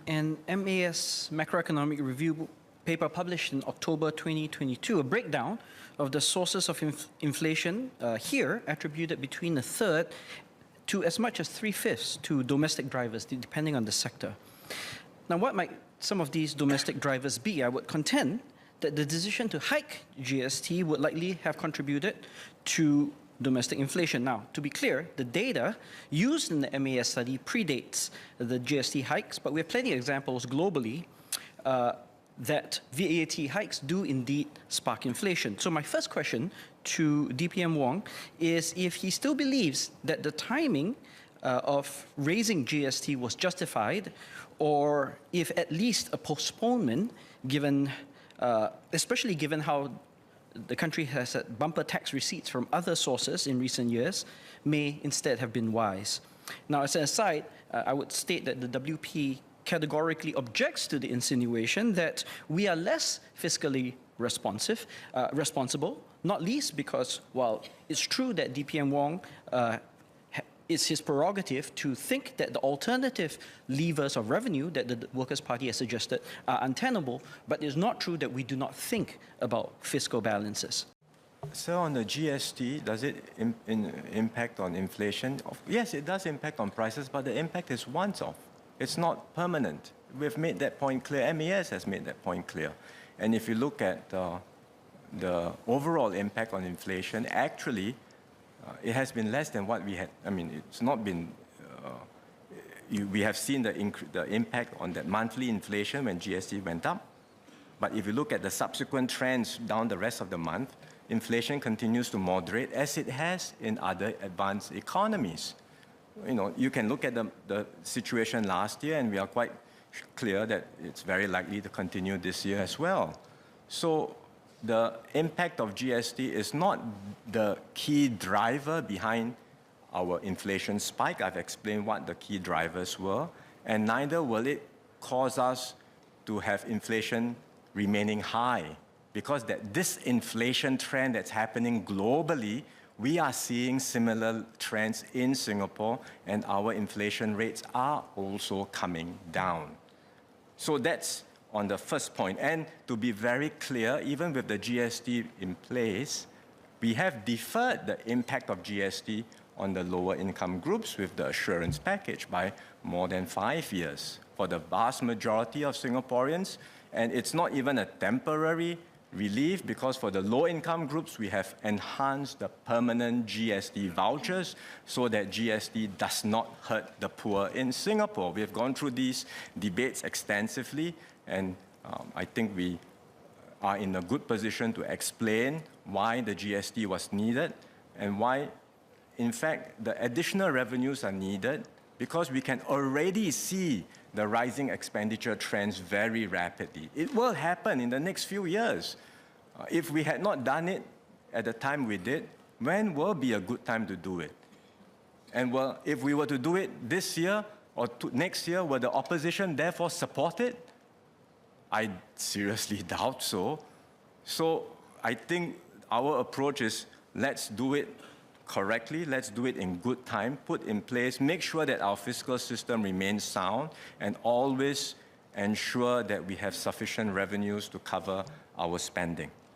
an MAS macroeconomic review paper published in October 2022, a breakdown of the sources of inflation here attributed between a third to as much as 3/5 to domestic drivers, depending on the sector. Now, what might some of these domestic drivers be? I would contend that the decision to hike GST would likely have contributed to domestic inflation. Now, to be clear, the data used in the MAS study predates the GST hikes, but we have plenty of examples globally that VAT hikes do indeed spark inflation. So my first question to DPM Wong is if he still believes that the timing of raising GST was justified, or if at least a postponement, given, especially given how the country has had bumper tax receipts from other sources in recent years, may instead have been wise. Now, as an aside, I would state that the WP categorically objects to the insinuation that we are less fiscally responsible, not least because, while it's true that DPM Wong it's his prerogative to think that the alternative levers of revenue that the Workers' Party has suggested are untenable, but it's not true that we do not think about fiscal balances. So on the GST, does it impact on inflation? Yes, it does impact on prices, but the impact is once-off. It's not permanent. We've made that point clear. MAS has made that point clear. And if you look at the overall impact on inflation, actually, it has been less than what we had. I mean, it's not been, we have seen the impact on that monthly inflation when GST went up. But if you look at the subsequent trends down the rest of the month, inflation continues to moderate as it has in other advanced economies. You know, you can look at the situation last year and we are quite clear that it's very likely to continue this year as well. So the impact of GST is not the key driver behind our inflation spike. I've explained what the key drivers were, and neither will it cause us to have inflation remaining high, because that disinflation trend that's happening globally, we are seeing similar trends in Singapore, and our inflation rates are also coming down. So that's on the first point. And to be very clear, even with the GST in place, we have deferred the impact of GST on the lower income groups with the assurance package by more than 5 years for the vast majority of Singaporeans. And it's not even a temporary relief, because for the low income groups, we have enhanced the permanent GST vouchers so that GST does not hurt the poor in Singapore. We have gone through these debates extensively, and I think we are in a good position to explain why the GST was needed and why, in fact, the additional revenues are needed, because we can already see the rising expenditure trends very rapidly. It will happen in the next few years. If we had not done it at the time we did, when will be a good time to do it? And well, if we were to do it this year or next year, will the opposition therefore support it? I seriously doubt so. So I think our approach is, let's do it correctly, let's do it in good time, put in place, make sure that our fiscal system remains sound, and always ensure that we have sufficient revenues to cover our spending.